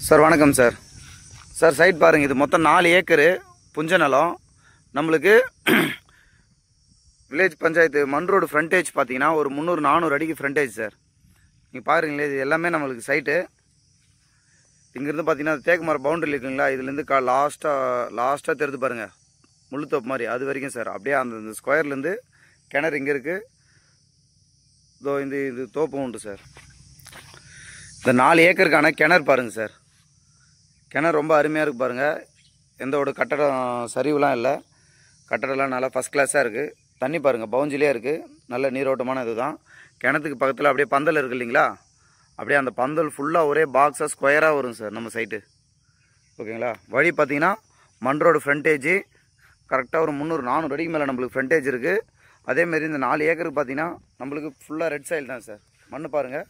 Sir வணக்கம் sir. Sir side பாருங்கள், இது மொத்தம் 4 ஏக்கரு புஞ்ச நிலம். நம்மளுக்கு வில்லேஜ் பஞ்சாயத்து மண் ரோடு ஃப்ரண்டேஜ் பார்த்தீங்கன்னா ஒரு 300-400 அடிக்கு ஃப்ரண்டேஜ் சார். நீங்கள் பாருங்களே, இது எல்லாமே நம்மளுக்கு சைட்டு. இங்கேருந்து பார்த்தீங்கன்னா தேக்கு மரம் பவுண்டரி இருக்குங்களா, இதுலேருந்து லாஸ்ட்டாக தெரிந்து பாருங்கள், முள்ளுத்தோப்பு மாதிரி அது வரைக்கும் சார். அப்படியே அந்த ஸ்கொயர்லேருந்து கிணறு இங்கே இருக்குது. இதோ இது தோப்பு உண்டு சார். இந்த 4 ஏக்கருக்கான கிணறு பாருங்கள் சார். கிணறு ரொம்ப அருமையாக இருக்குது பாருங்கள். எந்த ஒரு கட்டடம் சரிவுலாம் இல்லை, கட்டடம்லாம் நல்லா ஃபஸ்ட் கிளாஸாக இருக்குது. தண்ணி பாருங்கள் பவுஞ்சிலே இருக்குது, நல்ல நீரோட்டமான இது தான். கிணத்துக்கு பக்கத்தில் அப்படியே பந்தல் இருக்குது இல்லைங்களா, அப்படியே அந்த பந்தல் ஃபுல்லாக ஒரே பாக்ஸாக ஸ்கொயராக வரும் சார் நம்ம சைட்டு. ஓகேங்களா. வழி பார்த்தீங்கன்னா மண் ரோடு ஃப்ரண்டேஜ் கரெக்டாக ஒரு 300-400 அடிக்கு மேலே நம்மளுக்கு ஃப்ரண்டேஜ் இருக்குது. அதேமாரி இந்த 4 ஏக்கருக்கு பார்த்தீங்கன்னா நம்மளுக்கு ஃபுல்லாக ரெட் சாயில் தான் சார். மண் பாருங்கள்,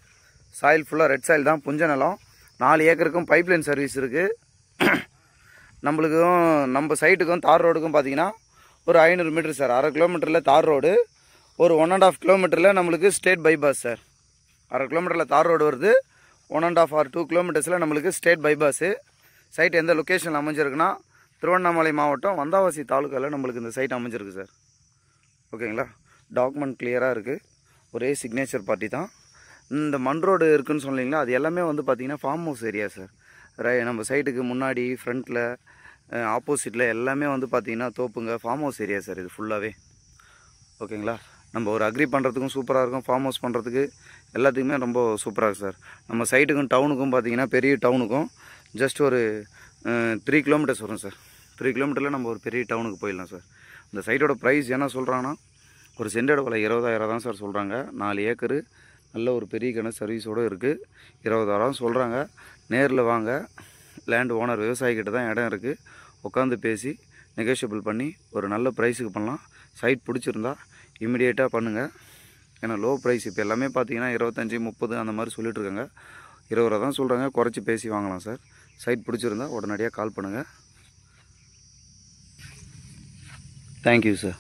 சாயில் ஃபுல்லாக ரெட் சாயில் தான், புஞ்ச நிலம். 4 ஏக்கருக்கும் பைப்லைன் சர்வீஸ் இருக்குது. நம்மளுக்கும் நம்ம சைட்டுக்கும் தார் ரோடுக்கும் பார்த்தீங்கன்னா ஒரு 500 மீட்டர் சார். 1/2 கிலோமீட்டரில் தார் ரோடு, ஒரு 1.5 கிலோமீட்டரில் நம்மளுக்கு ஸ்டேட் பைபாஸ் சார். 1/2 கிலோமீட்டரில் தார் ரோடு வருது, 1.5 or 2 கிலோமீட்டர்ஸில் நம்மளுக்கு ஸ்டேட் பைபாஸு. சைட் எந்த லொக்கேஷனில் அமைஞ்சிருக்குன்னா திருவண்ணாமலை மாவட்டம் வந்தாவாசி தாலுக்காவில் நம்மளுக்கு இந்த சைட் அமைஞ்சிருக்கு சார். ஓகேங்களா. டாக்குமெண்ட் கிளியராக இருக்குது, ஒரே சிக்னேச்சர் பார்ட்டி தான். இந்த மண் ரோடு இருக்குதுன்னு சொன்னீங்களா, அது எல்லாமே வந்து பார்த்திங்கன்னா ஃபார்ம் ஹவுஸ் ஏரியா சார். நம்ம சைட்டுக்கு முன்னாடி ஃப்ரண்ட்டில் ஆப்போசிட்டில் எல்லாமே வந்து பார்த்திங்கன்னா தோப்புங்க, ஃபார்ம் ஹவுஸ் ஏரியா சார் இது ஃபுல்லாகவே. ஓகேங்களா. நம்ம ஒரு அக்ரி பண்ணுறதுக்கும் சூப்பராக இருக்கும், ஃபார்ம் ஹவுஸ் பண்ணுறதுக்கு எல்லாத்துக்குமே ரொம்ப சூப்பராக இருக்குது சார். நம்ம சைட்டுக்கும் டவுனுக்கும் பார்த்திங்கன்னா பெரிய டவுனுக்கும் ஜஸ்ட் ஒரு 3 கிலோமீட்டர்ஸ் வரும் சார். 3 கிலோமீட்டரில் நம்ம ஒரு பெரிய டவுனுக்கு போயிடலாம் சார். இந்த சைட்டோட ப்ரைஸ் என்ன சொல்கிறாங்கன்னா, ஒரு சென்டோட விலை 20,000 தான் சார் சொல்கிறாங்க. 4 ஏக்கரு நல்ல ஒரு பெரிய கிணறு சர்வீஸோடு இருக்குது. 20,000 சொல்கிறாங்க. நேரில் வாங்க, லேண்ட் ஓனர் விவசாயிக்கிட்ட தான் இடம் இருக்குது. உட்காந்து பேசி நெகோஷியபிள் பண்ணி ஒரு நல்ல ப்ரைஸுக்கு பண்ணலாம். சைட் பிடிச்சிருந்தா இமிடியேட்டாக பண்ணுங்கள். ஏன்னா லோ ப்ரைஸ் இப்போ எல்லாமே பார்த்தீங்கன்னா 25-30 அந்த மாதிரி சொல்லிட்டு இருக்காங்க. 20,000 தான் சொல்கிறாங்க, குறைச்சி பேசி வாங்கலாம் சார். சைட் பிடிச்சிருந்தா உடனடியாக கால் பண்ணுங்கள். Thank you sir.